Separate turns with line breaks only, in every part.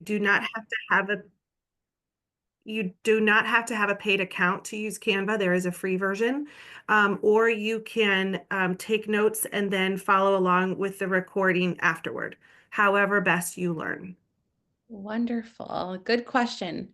Do not have to have a You do not have to have a paid account to use Canva. There is a free version. Or you can take notes and then follow along with the recording afterward, however best you learn.
Wonderful. Good question.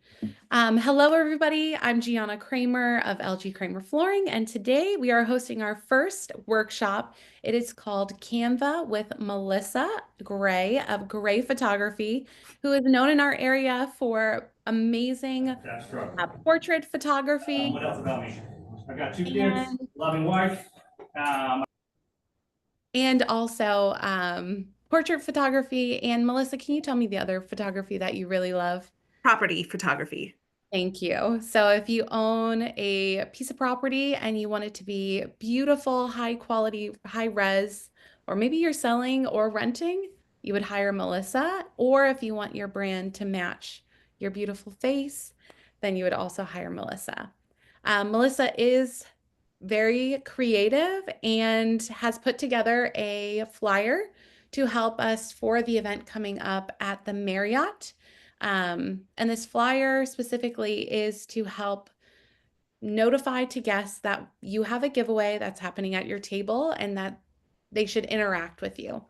Hello, everybody. I'm Gianna Kramer of LG Kramer Flooring, and today we are hosting our first workshop. It is called Canva with Melissa Gray of Gray Photography, who is known in our area for amazing portrait photography
What else about me? I've got two kids,
and
loving wife.
also portrait photography. And Melissa, can you tell me the other photography that you really love?
Property photography.
Thank you. So if you own a piece of property and you want it to be beautiful, high quality, high res, or maybe you're selling or renting, you would hire Melissa. Or if you want your brand to match your beautiful face, then you would also hire Melissa. Melissa is very creative and has put together a flyer to help us for the event coming up at the Marriott. And this flyer specifically is to help notify to guests that you have a giveaway that's happening at your table and that they should interact with you.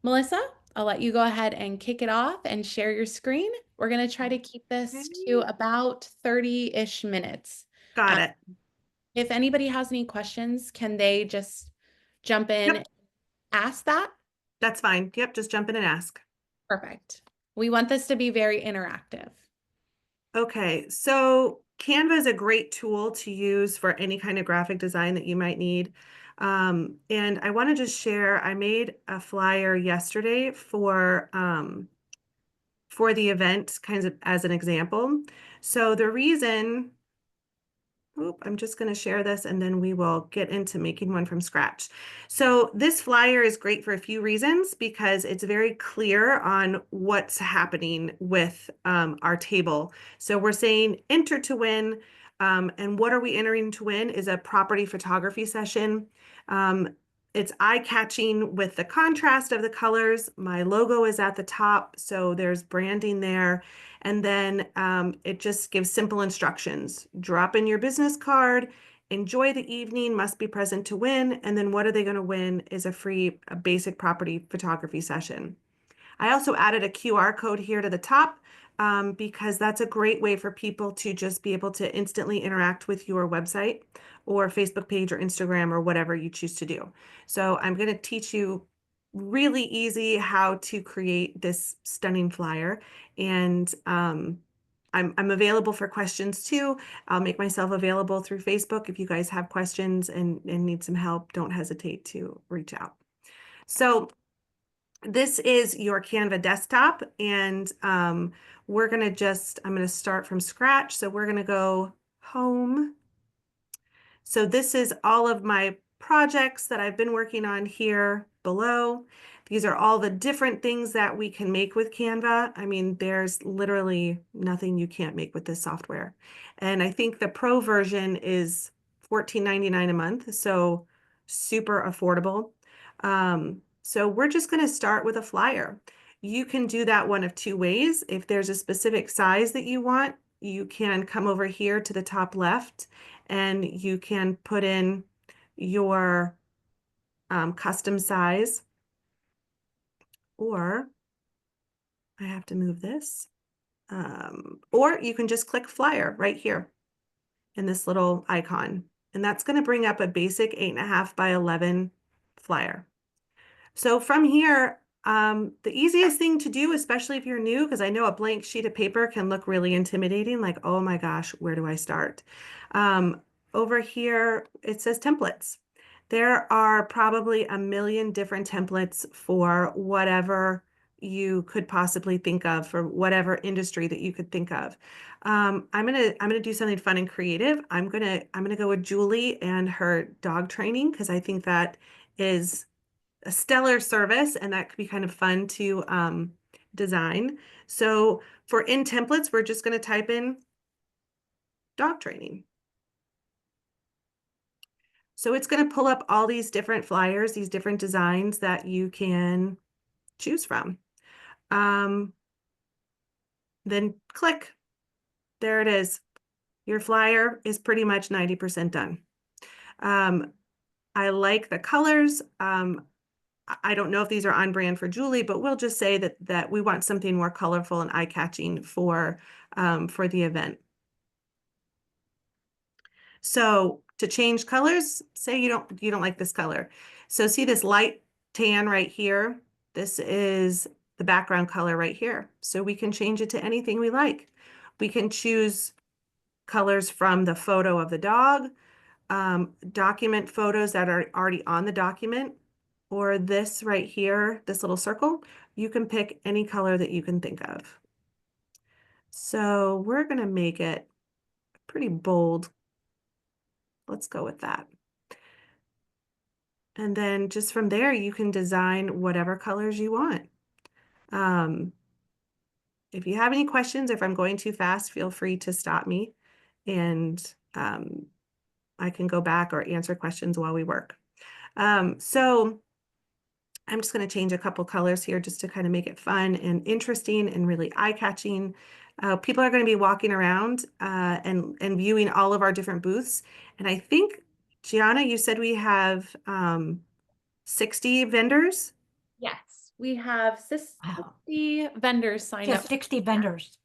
Melissa, I'll let you go ahead and kick it off and share your screen. We're going to try to keep this to
Okay.
about 30-ish minutes.
Got
Um,
it.
if anybody has any questions, can they just jump in,
Yep,
ask that?
that's fine. Yep, just jump in and ask.
Perfect. We want this to be very interactive.
Okay, so Canva is a great tool to use for any kind of graphic design that you might need. And I want to just share, I made a flyer yesterday for the event, kind of as an example. So the reason I'm just going to share this and then we will get into making one from scratch. So this flyer is great for a few reasons because it's very clear on what's happening with our table. So we're saying enter to win. And what are we entering to win is a property photography session. Um, it's eye-catching with the contrast of the colors. My logo is at the top, so there's branding there. And then it just gives simple instructions. Drop in your business card, enjoy the evening, must be present to win. And then what are they going to win is a basic property photography session. I also added a QR code here to the top because that's a great way for people to just be able to instantly interact with your website or Facebook page or Instagram or whatever you choose to do. So I'm going to teach you really easy how to create this stunning flyer. And I'm available for questions too. I'll make myself available through Facebook. If you guys have questions and need some help, don't hesitate to reach out. So this is your Canva desktop, and I'm going to start from scratch. So we're going to go home. So this is all of my projects that I've been working on here below. These are all the different things that we can make with Canva. I mean, there's literally nothing you can't make with this software. And I think the pro version is $14.99 a month, so super affordable. So we're just going to start with a flyer. You can do that one of two ways. If there's a specific size that you want, you can come over here to the top left and you can put in your custom size, or I have to move this, or you can just click flyer right here in this little icon. And that's going to bring up a basic 8.5 by 11 flyer. So from here, the easiest thing to do, especially if you're new, because I know a blank sheet of paper can look really intimidating, like, oh my gosh, where do I start? Over here, it says templates. There are probably a million different templates for whatever you could possibly think of, for whatever industry that you could think of. I'm gonna do something fun and creative. I'm gonna go with Julie and her dog training because I think that is a stellar service and that could be kind of fun to design. So for in templates, we're just going to type in dog training. So it's going to pull up all these different flyers, these different designs that you can choose from. Um, then click. There it is. Your flyer is pretty much 90% done. I like the colors. I don't know if these are on brand for Julie, but we'll just say that we want something more colorful and eye-catching for the event. So to change colors, say you don't like this color. So see this light tan right here? This is the background color right here. So we can change it to anything we like. We can choose colors from the photo of the dog, document photos that are already on the document, or this right here, this little circle. You can pick any color that you can think of. So we're going to make it pretty bold. Let's go with that. And then just from there, you can design whatever colors you want. Um, if you have any questions, if I'm going too fast, feel free to stop me and I can go back or answer questions while we work. So I'm just going to change a couple colors here just to kind of make it fun and interesting and really eye-catching. People are going to be walking around and viewing all of our different booths. And I think, Gianna, you said we have 60 vendors.
Yes, we have
Wow.
60 vendors signed
Just
up.
60 vendors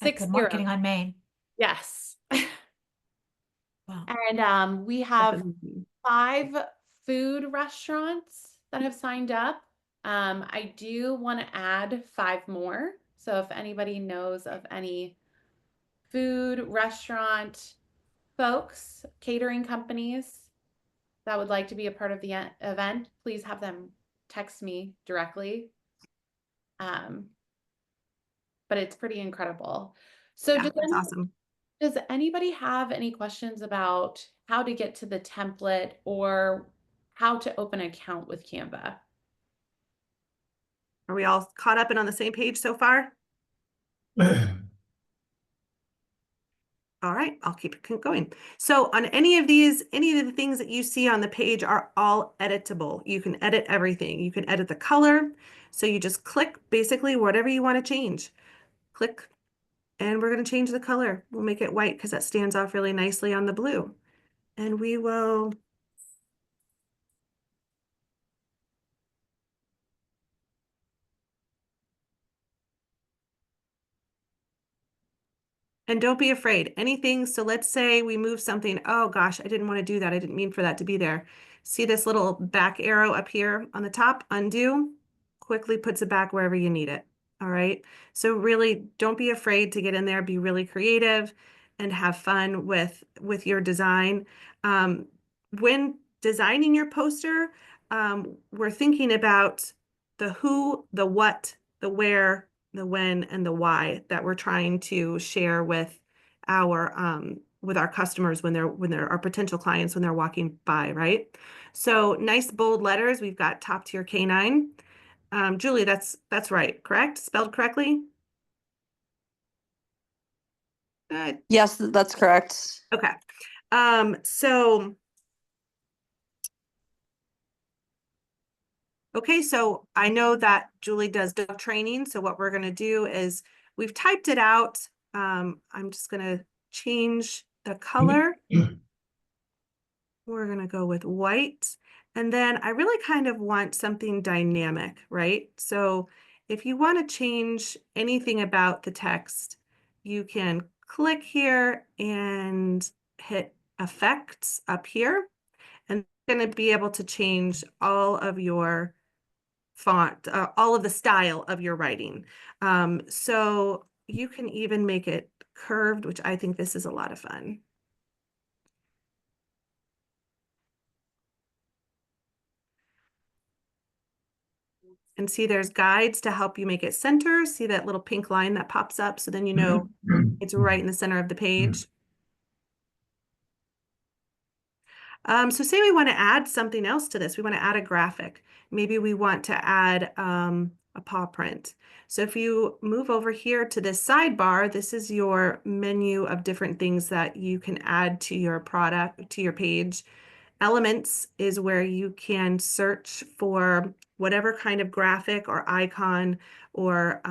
at the
60.
Marketing on Main.
Yes.
Wow.
And we
That's
have
amazing.
5 food restaurants that have signed up. I do want to add 5 more. So if anybody knows of any food restaurant folks, catering companies that would like to be a part of the event, please have them text me directly. But it's pretty incredible. So
Yeah, that's awesome.
does anybody have any questions about how to get to the template or how to open an account with Canva?
Are we all caught up and on the same page so far? All right, I'll keep it going. So on any of these, any of the things that you see on the page are all editable. You can edit everything. You can edit the color. So you just click basically whatever you want to change. Click, and we're going to change the color. We'll make it white because that stands off really nicely on the blue. And we will And don't be afraid. Anything, so let's say we move something. Oh gosh, I didn't want to do that. I didn't mean for that to be there. See this little back arrow up here on the top? Undo, quickly puts it back wherever you need it. All right. So really don't be afraid to get in there, be really creative and have fun with your design. When designing your poster, we're thinking about the who, the what, the where, the when, and the why that we're trying to share with our customers when they're our potential clients when they're walking by, right? So nice bold letters. We've got top tier canine. Julie, that's right, correct? Spelled correctly? Uh,
Yes, that's correct.
okay. So okay, so I know that Julie does dog training. So what we're going to do is we've typed it out. I'm just going to change the color. We're going to go with white. And then I really kind of want something dynamic, right? So if you want to change anything about the text, you can click here and hit effects up here. And you're going to be able to change all of your font, all of the style of your writing. So you can even make it curved, which I think this is a lot of fun. And see there's guides to help you make it center. See that little pink line that pops up? So then you know it's right in the center of the page. So say we want to add something else to this. We want to add a graphic. Maybe we want to add a paw print. So if you move over here to this sidebar, this is your menu of different things that you can add to your product, to your page. Elements is where you can search for whatever kind of graphic or icon or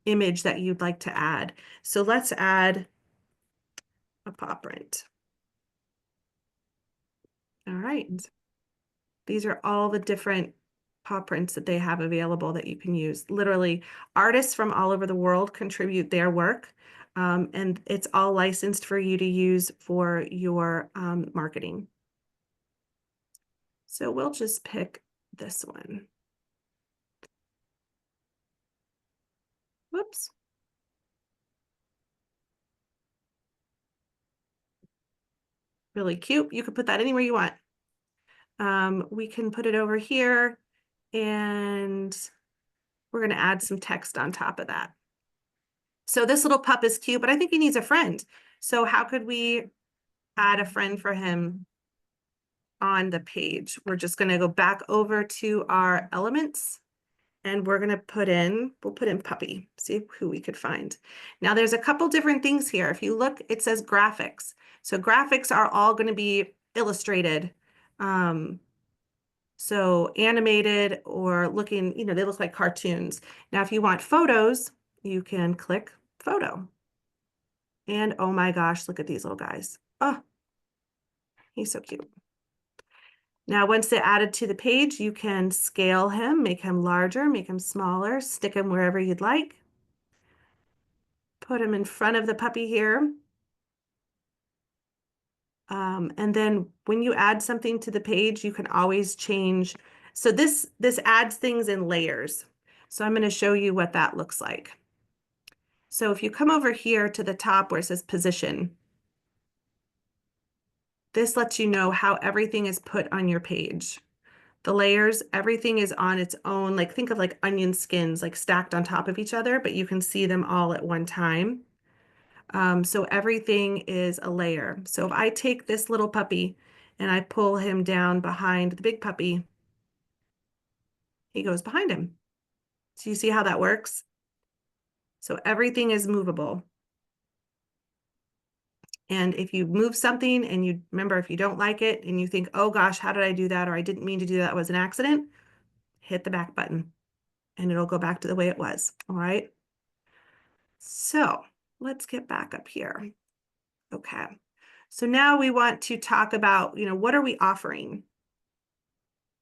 image that you'd like to add. So let's add a paw print. All right. These are all the different paw prints that they have available that you can use. Literally, artists from all over the world contribute their work, and it's all licensed for you to use for your marketing. So we'll just pick this one. Whoops. Really cute. You could put that anywhere you want. We can put it over here, and we're going to add some text on top of that. So this little pup is cute, but I think he needs a friend. So how could we add a friend for him on the page? We're just going to go back over to our elements, and we're going to we'll put in puppy, see who we could find. Now there's a couple different things here. If you look, it says graphics. So graphics are all going to be illustrated. So animated or looking, they look like cartoons. Now, if you want photos, you can click photo. And oh my gosh, look at these little guys. Oh, he's so cute. Now, once they're added to the page, you can scale him, make him larger, make him smaller, stick him wherever you'd like. Put him in front of the puppy here. And then when you add something to the page, you can always change. So this adds things in layers. So I'm going to show you what that looks like. So if you come over here to the top where it says position, this lets you know how everything is put on your page. The layers, everything is on its own, like think of like onion skins, like stacked on top of each other, but you can see them all at one time. So everything is a layer. So if I take this little puppy and I pull him down behind the big puppy, he goes behind him. So you see how that works? So everything is movable. And if you move something and you remember, if you don't like it and you think, oh gosh, how did I do that? Or I didn't mean to do that, it was an accident, hit the back button and it'll go back to the way it was. All right. So let's get back up here. Okay. So now we want to talk about, what are we offering?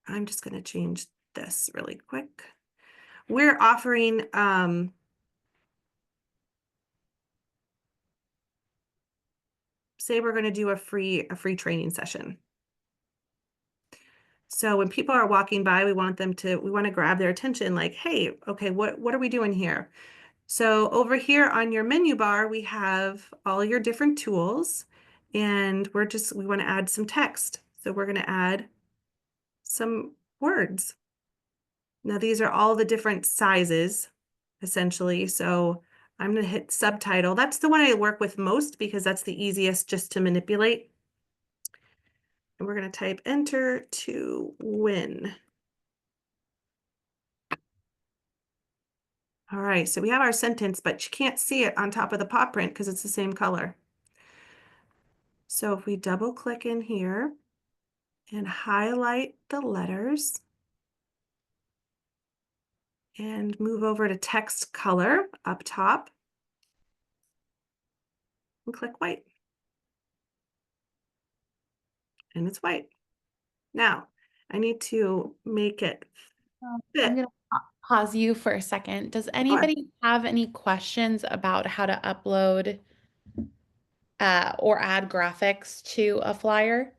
I'm just going to change this really quick. We're offering, say we're going to do a free training session. So when people are walking by, we want to grab their attention like, hey, okay, what are we doing here? So over here on your menu bar, we have all your different tools, and we want to add some text. So we're going to add some words. Now these are all the different sizes, essentially. So I'm going to hit subtitle. That's the one I work with most because that's the easiest just to manipulate. And we're going to type enter to win. All right, so we have our sentence, but you can't see it on top of the paw print because it's the same color. So if we double click in here and highlight the letters and move over to text color up top and click white. And it's white. Now, I need to make it fit.
I'm going to pause you for a second. Does anybody have any questions about how to upload or add graphics to a flyer?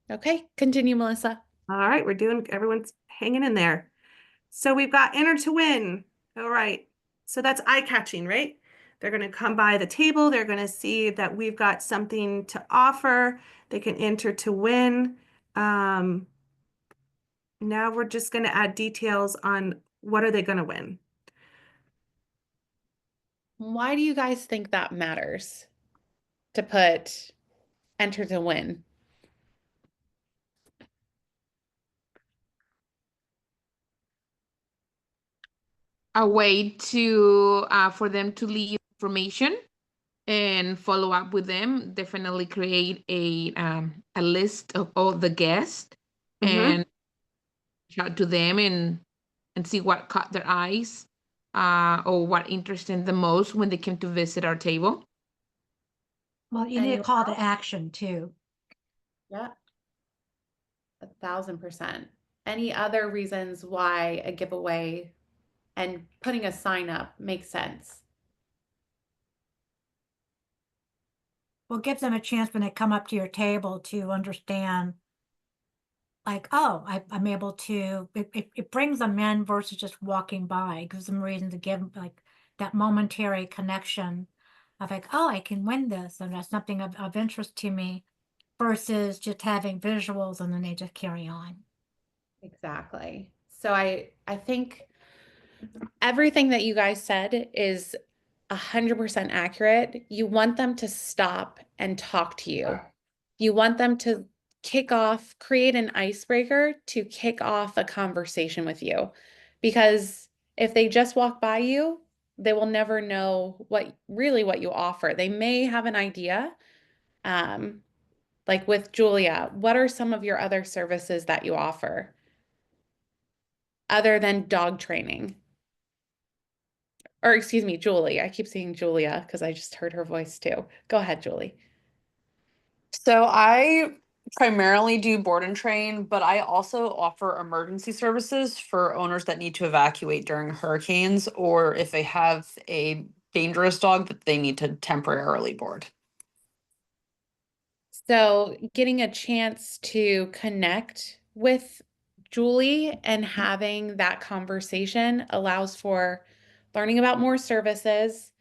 Okay, continue, Melissa.
All right, everyone's hanging in there. So we've got enter to win. All right, so that's eye-catching, right? They're going to come by the table. They're going to see that we've got something to offer. They can enter to win. Now we're just going to add details on what are they going to win.
Why do you guys think that matters to put enter to win?
A way to for them to leave information and follow up with them. Definitely create a list of all the guests and reach out to them and see what caught their eyes, or what interested them the most when they came to visit our table.
Well, you need a
Anyone
call to
else?
action too.
Yeah, 1000%. Any other reasons why a giveaway and putting a sign up makes sense?
Well, give them a chance when they come up to your table to understand, like, oh, I'm able to, it brings them in versus just walking by. It gives them a reason to give like that momentary connection of like, oh, I can win this, and that's something of interest to me, versus just having visuals and then they just carry on.
Exactly. So I think everything that you guys said is 100% accurate. You want them to stop and talk to you. You want them to create an icebreaker to kick off a conversation with you. Because if they just walk by you, they will never know what you offer. They may have an idea. Like with Julia, what are some of your other services that you offer other than dog training? Or excuse me, Julie. I keep saying Julia because I just heard her voice too. Go ahead, Julie.
So I primarily do board and train, but I also offer emergency services for owners that need to evacuate during hurricanes or if they have a dangerous dog that they need to temporarily board.
So, getting a chance to connect with Julie and having that conversation allows for learning about more services.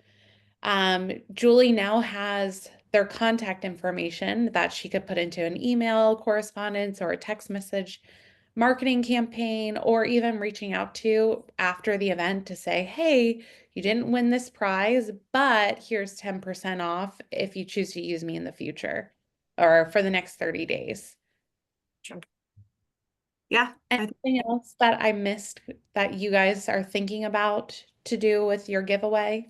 Julie now has their contact information that she could put into an email correspondence or a text message marketing campaign, or even reaching out to after the event to say, hey, you didn't win this prize, but here's 10% off if you choose to use me in the future or for the next 30 days.
Yeah.
Anything else that I missed that you guys are thinking about to do with your giveaway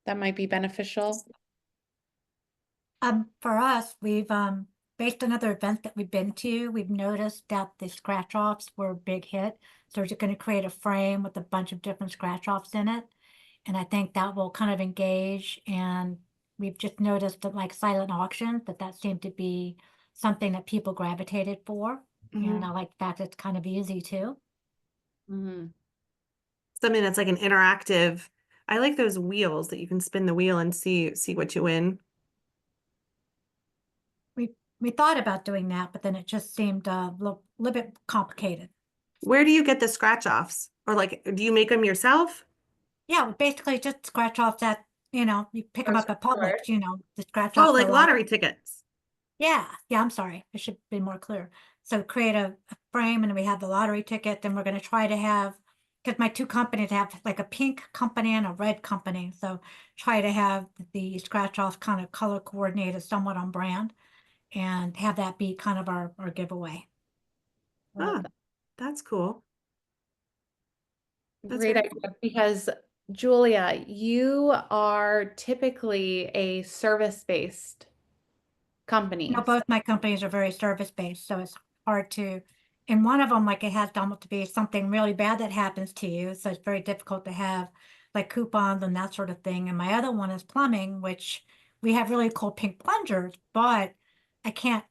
that might be beneficial?
For us, we've based on other events that we've been to, we've noticed that the scratch offs were a big hit. So we're just going to create a frame with a bunch of different scratch offs in it. And I think that will kind of engage. And we've just noticed that like silent auction, that seemed to be something that people gravitated for. And I like that it's kind of easy too.
Mm-hmm.
Something that's like an interactive. I like those wheels that you can spin the wheel and see what you win.
We thought about doing that, but then it just seemed a little bit complicated.
Where do you get the scratch offs? Or like, do you make them yourself?
Yeah, basically just scratch off that, you pick them up at Publix, the scratch
Oh,
off the
like
lottery.
lottery tickets.
Yeah, I'm sorry. I should be more clear. So create a frame and we have the lottery ticket. Then we're going to try to have, because my two companies have like a pink company and a red company. So try to have the scratch off kind of color coordinated somewhat on brand and have that be kind of our giveaway.
I love
Ah,
that.
that's cool. That's
Great
very
idea, because Julia, you are typically a service-based company.
Both my companies are very service-based, so it's hard to, and one of them, like it has to almost be something really bad that happens to you, so it's very difficult to have like coupons and that sort of thing. And my other one is plumbing, which we have really cool pink plungers, but I can't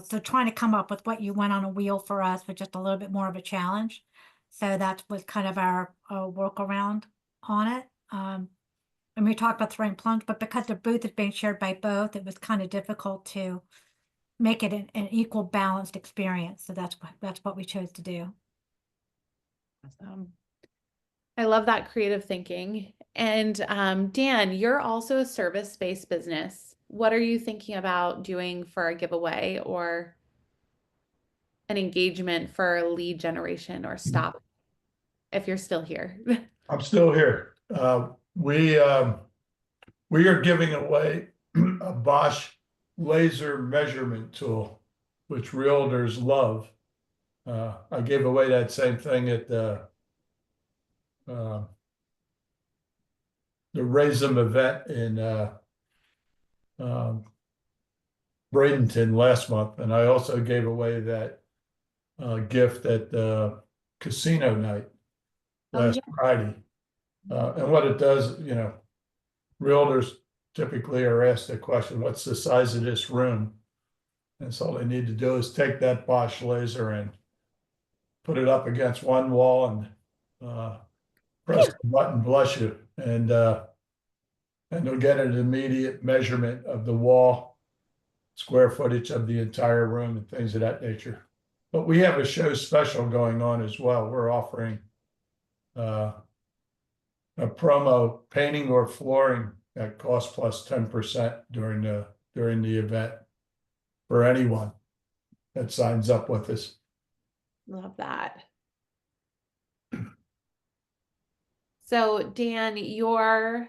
so trying to come up with what you went on a wheel for us was just a little bit more of a challenge. So that was kind of our workaround on it. And we talked about throwing plunge, but because the booth is being shared by both, it was kind of difficult to make it an equal balanced experience. So that's what we chose to do.
Awesome. I love that creative thinking. And Dan, you're also a service-based business. What are you thinking about doing for a giveaway or an engagement for lead generation or stop if you're still here?
I'm still here. We are giving away a Bosch laser measurement tool, which realtors love. I gave away that same thing at the Raise 'em event in Bradenton last month, and I also gave away that gift at casino night
Oh,
last
yeah.
Friday. And what it does, realtors typically are asked the question, what's the size of this room? And so all they need to do is take that Bosch laser and put it up against one wall and press the button, bless you, and they'll get an immediate measurement of the wall, square footage of the entire room, and things of that nature. But we have a show special going on as well. We're offering a promo painting or flooring at cost plus 10% during the event for anyone that signs up with us.
Love that. So Dan, your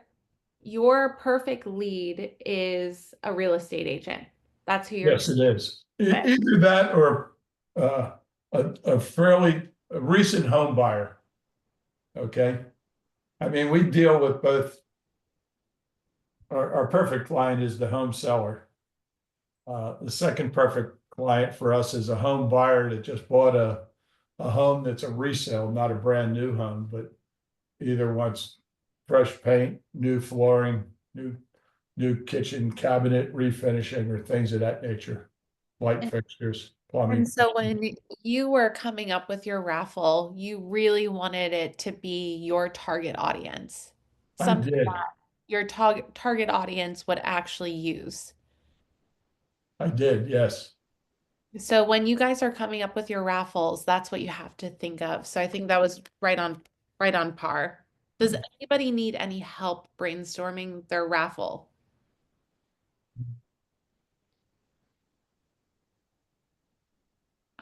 perfect lead is a real estate agent. That's who you're.
Yes, it is.
Okay.
Either that or a fairly recent home buyer. Okay. I mean, we deal with both. Our perfect client is the home seller. The second perfect client for us is a home buyer that just bought a home that's a resale, not a brand new home, but either wants fresh paint, new flooring, new kitchen cabinet refinishing, or things of that nature, light
And-
fixtures, plumbing.
And so when you were coming up with your raffle, you really wanted it to be your target audience,
I
something
did.
that your target audience would actually use.
I did, yes.
So when you guys are coming up with your raffles, that's what you have to think of. So I think that was right on par. Does anybody need any help brainstorming their raffle?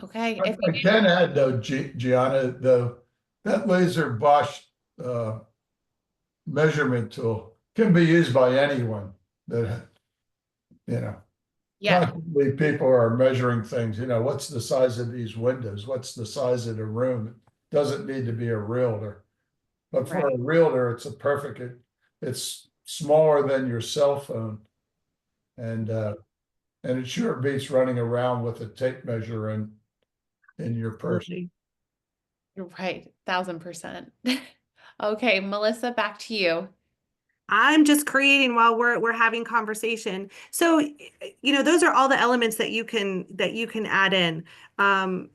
Okay, if
I can add though, Gianna, though, that laser Bosch measurement tool can be used by anyone that,
yeah,
constantly people are measuring things, what's the size of these windows? What's the size of the room? It doesn't need to be a realtor. But for
right.
a realtor, it's smaller than your cell phone. And it sure beats running around with a tape measure in your purse.
Absolutely.
You're right, 1000%. Okay, Melissa, back to you.
I'm just creating while we're having conversation. So, those are all the elements that you can add in.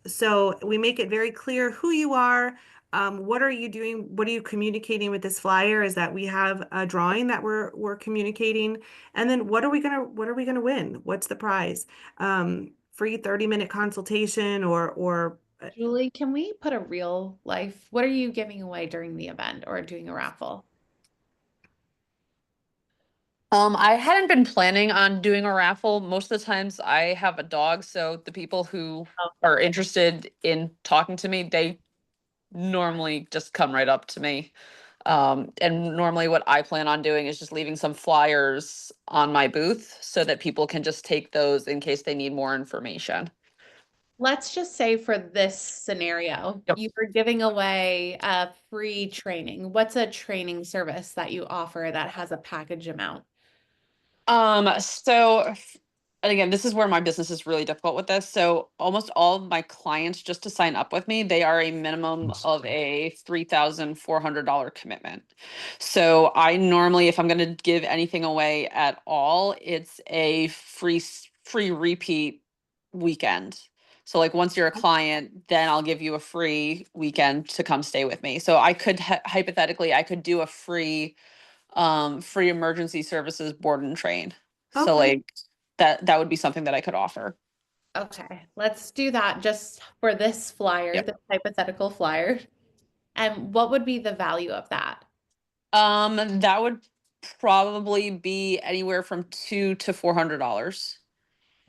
So we make it very clear who you are. What are you doing? What are you communicating with this flyer? Is that we have a drawing that we're communicating, and then what are we gonna win? What's the prize? Free 30-minute consultation or
Julie, can we put a real life? What are you giving away during the event or doing a raffle?
I hadn't been planning on doing a raffle. Most of the times I have a dog, so the people who are interested in talking to me, they normally just come right up to me. And normally what I plan on doing is just leaving some flyers on my booth so that people can just take those in case they need more information.
Let's just say for this scenario,
Yep.
you were giving away a free training. What's a training service that you offer that has a package amount?
And again, this is where my business is really difficult with this. So almost all of my clients, just to sign up with me, they are a minimum of a $3,400 commitment. So I normally, if I'm going to give anything away at all, it's a free repeat weekend. So like once you're a client, then I'll give you a free weekend to come stay with me. So I could hypothetically, I could do a free emergency services board and train. So
Okay.
like that would be something that I could offer.
Okay, let's do that just for this flyer,
Yep.
the hypothetical flyer. And what would be the value of that?
That would probably be anywhere from $200 to $400.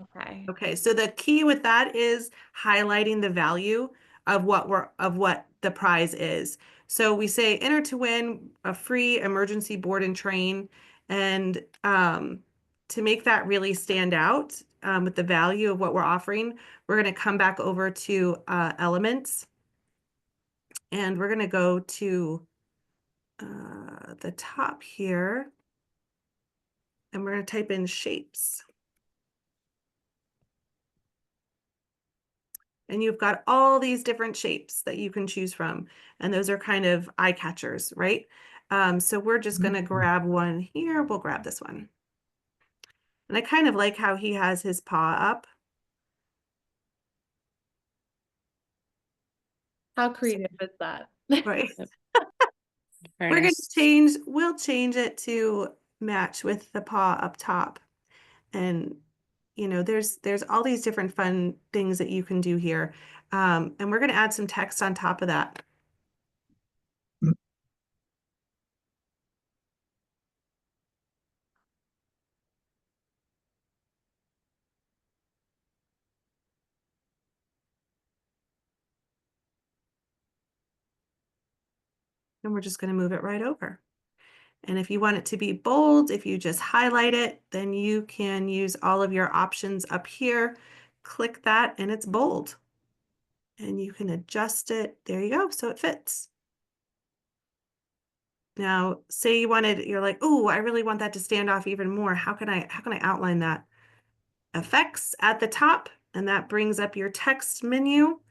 Okay.
Okay, so the key with that is highlighting the value of what the prize is. So we say enter to win a free emergency board and train, and to make that really stand out with the value of what we're offering, we're going to come back over to elements, and we're going to go to the top here, and we're going to type in shapes. And you've got all these different shapes that you can choose from. And those are kind of eye catchers, right? So we're just going to grab one here. We'll grab this one. And I kind of like how he has his paw up.
How creative is that?
Right.
Very
We're going
nice.
to change, we'll change it to match with the paw up top. And, you know, there's all these different fun things that you can do here. And we're going to add some text on top of that. And we're just going to move it right over. And if you want it to be bold, if you just highlight it, then you can use all of your options up here. Click that and it's bold. And you can adjust it. There you go. So it fits. Now, say you're like, oh, I really want that to stand off even more. How can I outline that? Effects at the top, and that brings up your text menu.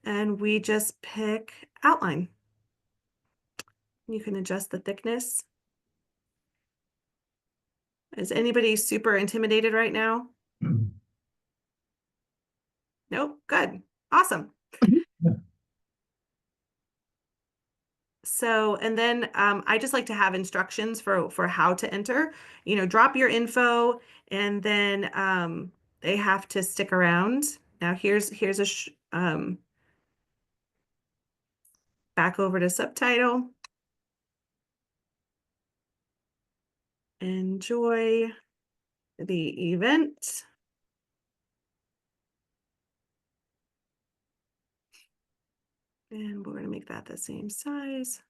And we just pick outline. You can adjust the thickness. Is anybody super intimidated right now? Nope, good, awesome. So, and then I just like to have instructions for how to enter. You know, drop your info, and then they have to stick around. Now, here's a back over to subtitle. Enjoy the event. And we're going to make that the same size.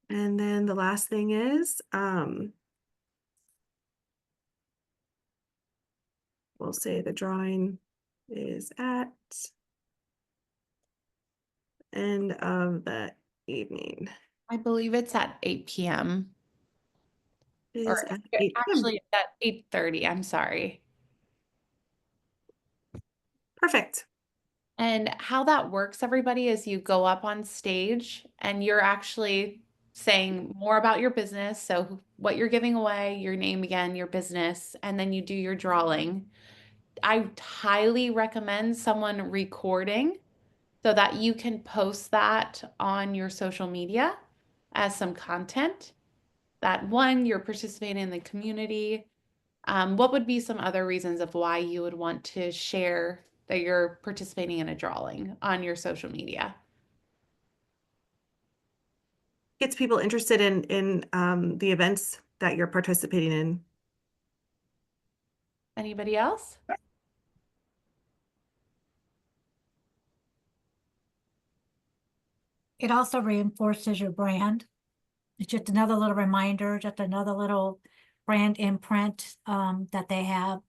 And then the last thing is, we'll say the drawing is at end of the evening.
I believe it's at 8 p.m. Or
Is at 8 p.m.
actually it's at 8:30. I'm sorry.
Perfect.
And how that works, everybody, is you go up on stage and you're actually saying more about your business. So what you're giving away, your name again, your business, and then you do your drawing. I highly recommend someone recording so that you can post that on your social media as some content. That one, you're participating in the community. What would be some other reasons of why you would want to share that you're participating in a drawing on your social media?
Gets people interested in the events that you're participating in.
Anybody else?
It also reinforces your brand. It's just another little reminder, just another little brand imprint that they have.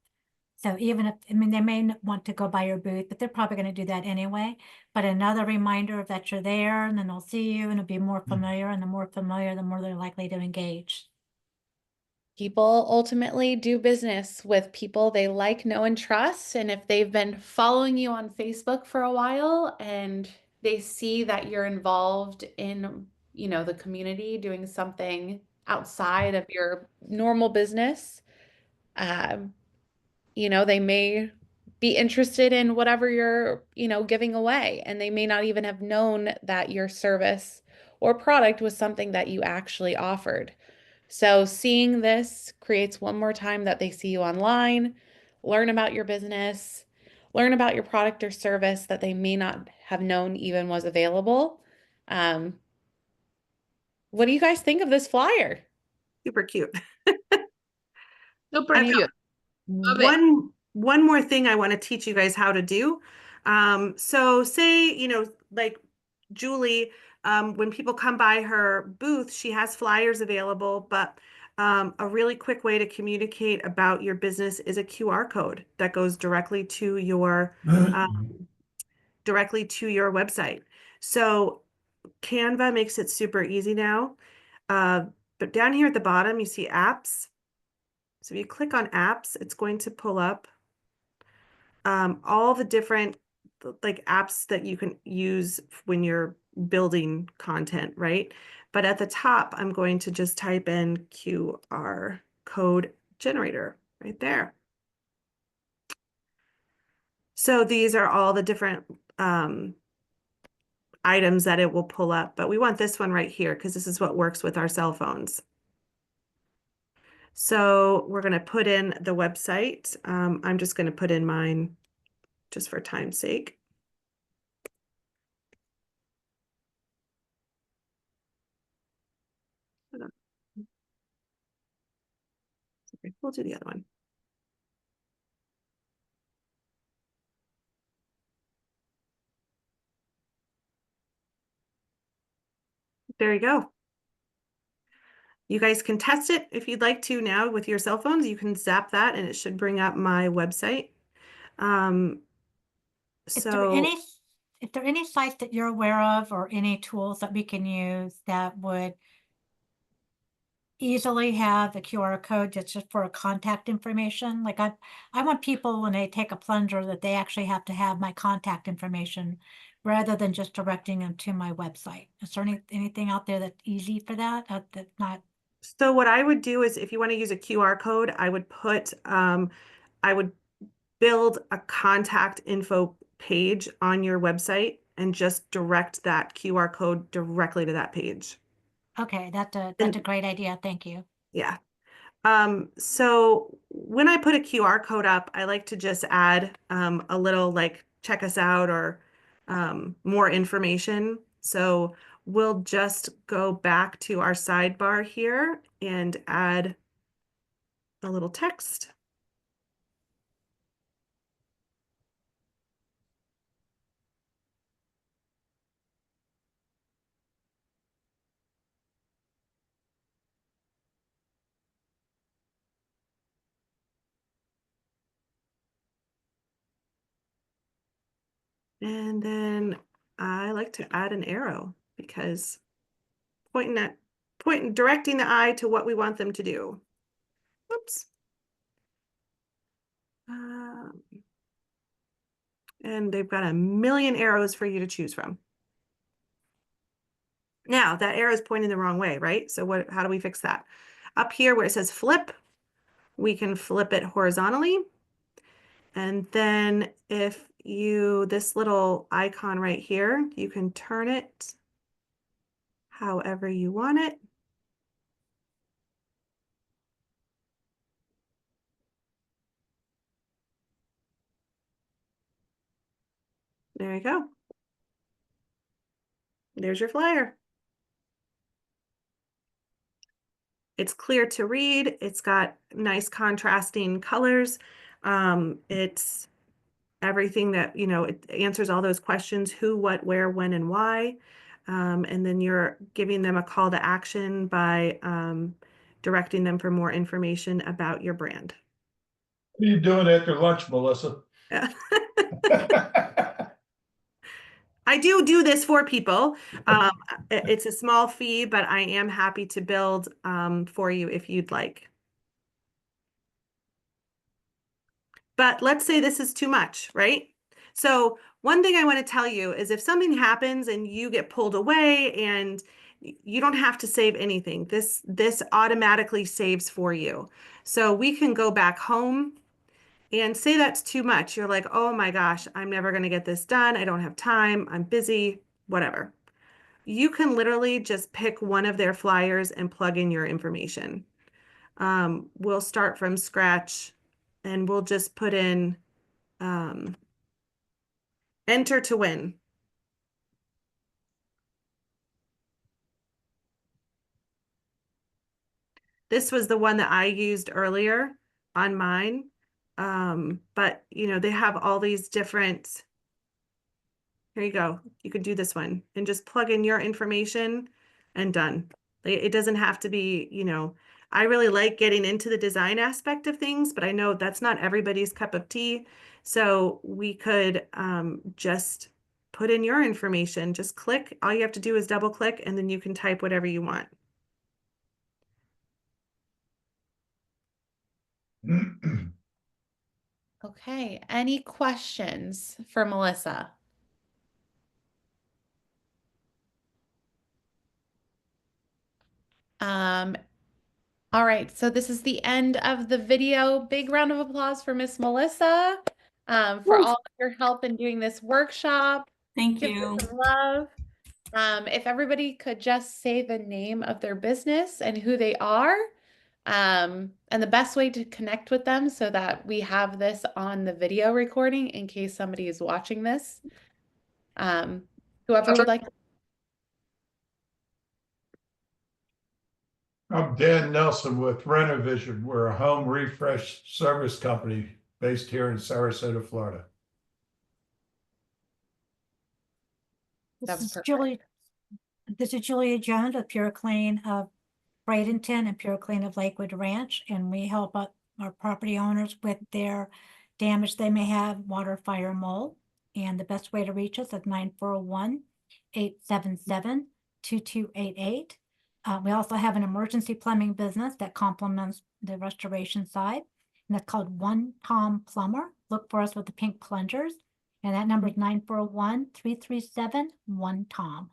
So even if, I mean, they may not want to go by your booth, but they're probably going to do that anyway. But another reminder that you're there, and then they'll see you and it'll be more familiar. And the more familiar, the more they're likely to engage.
People ultimately do business with people they like, know, and trust. And if they've been following you on Facebook for a while and they see that you're involved in, you know, the community doing something outside of your normal business, you know, they may be interested in whatever you're, you know, giving away, and they may not even have known that your service or product was something that you actually offered. So seeing this creates one more time that they see you online, learn about your business, learn about your product or service that they may not have known even was available. What do you guys think of this flyer?
Super cute.
Super
I've
cute.
got
Love it.
one more thing I want to teach you guys how to do. So say, you know, like Julie, when people come by her booth, she has flyers available, but a really quick way to communicate about your business is a QR code that goes directly to your website. So Canva makes it super easy now. But down here at the bottom, you see apps. So if you click on apps, it's going to pull up all the different like apps that you can use when you're building content, right? But at the top, I'm going to just type in QR code generator right there. So these are all the different items that it will pull up, but we want this one right here because this is what works with our cell phones. So we're going to put in the website. I'm just going to put in mine just for time's sake. We'll do the other one. There you go. You guys can test it if you'd like to now with your cell phones. You can zap that and it should bring up my website.
If there are any sites that you're aware of or any tools that we can use that would easily have the QR code just for contact information, like I want people when they take a plunger that they actually have to have my contact information rather than just directing them to my website. Is there anything out there that's easy for that? That's not.
So what I would do is if you want to use a QR code, I would build a contact info page on your website and just direct that QR code directly to that page.
Okay, that's a great idea. Thank you.
Yeah. So when I put a QR code up, I like to just add a little like check us out or more information. So we'll just go back to our sidebar here and add a little text. And then I like to add an arrow because directing the eye to what we want them to do. Oops. And they've got a million arrows for you to choose from. Now that arrow is pointing the wrong way, right? So how do we fix that? Up here where it says flip, we can flip it horizontally. And then this little icon right here, you can turn it however you want it. There you go. There's your flyer. It's clear to read. It's got nice contrasting colors. It's everything that, it answers all those questions, who, what, where, when, and why. And then you're giving them a call to action by directing them for more information about your brand.
What are you doing after lunch, Melissa?
I do this for people. It's a small fee, but I am happy to build for you if you'd like. But let's say this is too much, right? So one thing I want to tell you is if something happens and you get pulled away and you don't have to save anything, this automatically saves for you. So we can go back home and say that's too much. You're like, oh my gosh, I'm never going to get this done. I don't have time. I'm busy, whatever. You can literally just pick one of their flyers and plug in your information. We'll start from scratch and we'll just put in enter to win. This was the one that I used earlier on mine. But they have all these different, here you go. You can do this one and just plug in your information and done. It doesn't have to be, I really like getting into the design aspect of things, but I know that's not everybody's cup of tea. So we could just put in your information, just click. All you have to do is double click and then you can type whatever you want.
Okay, any questions for Melissa? All right, so this is the end of the video. Big round of applause for Miss Melissa for all of your help in doing this workshop.
Thank
Give her
you.
some love. If everybody could just say the name of their business and who they are, and the best way to connect with them so that we have this on the video recording in case somebody is watching this. Whoever would like.
I'm Dan Nelson with Renovision. We're a home refresh service company based here in Sarasota, Florida.
That was
This is
perfect.
Julie. This is Julia Jones with Pure Clean of Bradenton and Pure Clean of Lakewood Ranch, and we help our property owners with their damage they may have, water, fire, mold. And the best way to reach us is 941-877-2288. We also have an emergency plumbing business that complements the restoration side, and that's called One Tom Plumber. Look for us with the pink plungers, and that number is 941-337-1TOM.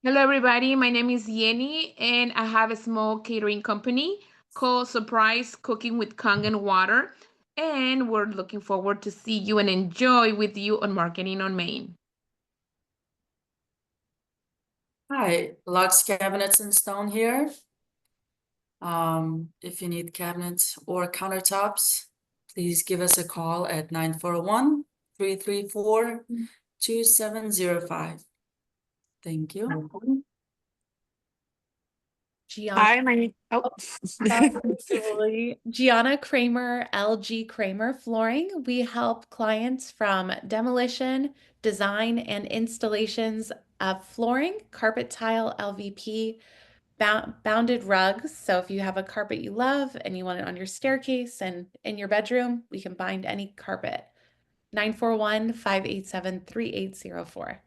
Hello, everybody. My name is Yenny, and I have a small catering company called Surprise Cooking with Kangen Water. And we're looking forward to see you and enjoy with you on Marketing on Main.
Hi, Lux Cabinets and Stone here. If you need cabinets or countertops, please give us a call at 941-334-2705. Thank you.
Gianna. Gianna Kramer, LG Kramer Flooring. We help clients from demolition, design, and installations of flooring, carpet tile, LVP, bounded rugs. So if you have a carpet you love and you want it on your staircase and in your bedroom, we can bind any carpet. 941-587-3804.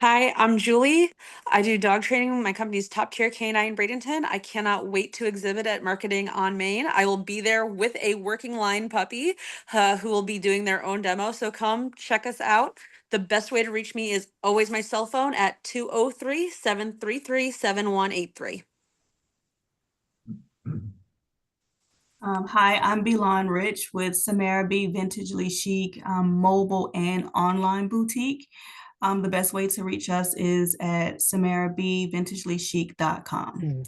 Hi, I'm Julie. I do dog training. My company's Top Tier Canine Bradenton. I cannot wait to exhibit at Marketing on Main. I will be there with a working line puppy who will be doing their own demo. So come check us out. The best way to reach me is always my cell phone at 203-733-7183.
Hi, I'm Belon Rich with Samara B Vintagely Chic mobile and online boutique. The best way to reach us is at samarabvintagelychic.com.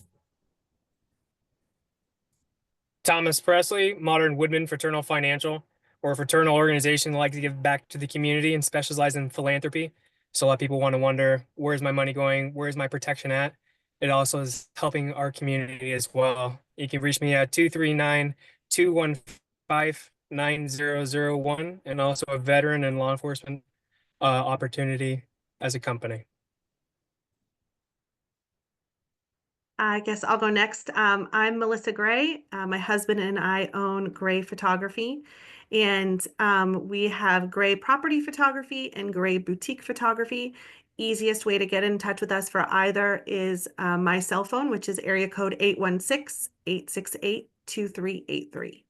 Thomas Presley, Modern Woodman Fraternal Financial. We're a fraternal organization that likes to give back to the community and specialize in philanthropy. So a lot of people want to wonder, where's my money going? Where's my protection at? It also is helping our community as well. You can reach me at 239-215-9001 and also a veteran and law enforcement opportunity as a company.
I guess I'll go next. I'm Melissa Gray. My husband and I own Gray Photography, and we have Gray Property Photography and Gray Boutique Photography. Easiest way to get in touch with us for either is my cell phone, which is area code 816-868-2383.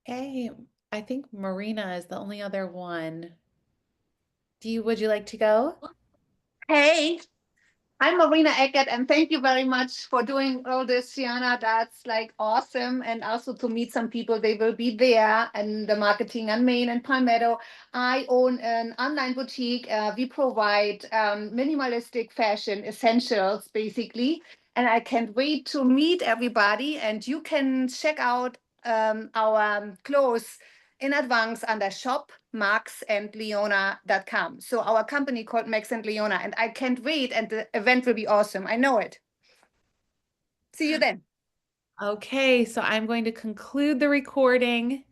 Okay, I think Marina is the only other one. Would you like to go?
Hey, I'm Marina Eckert, and thank you very much for doing all this, Sienna. That's like awesome. And also to meet some people, they will be there and the Marketing on Main and Palmetto. I own an online boutique. We provide minimalistic fashion essentials, basically. And I can't wait to meet everybody. And you can check out our clothes in advance under shopmaxandleona.com. So our company called Max and Leona, and I can't wait, and the event will be awesome. I know it. See you then.
Okay, so I'm going to conclude the recording.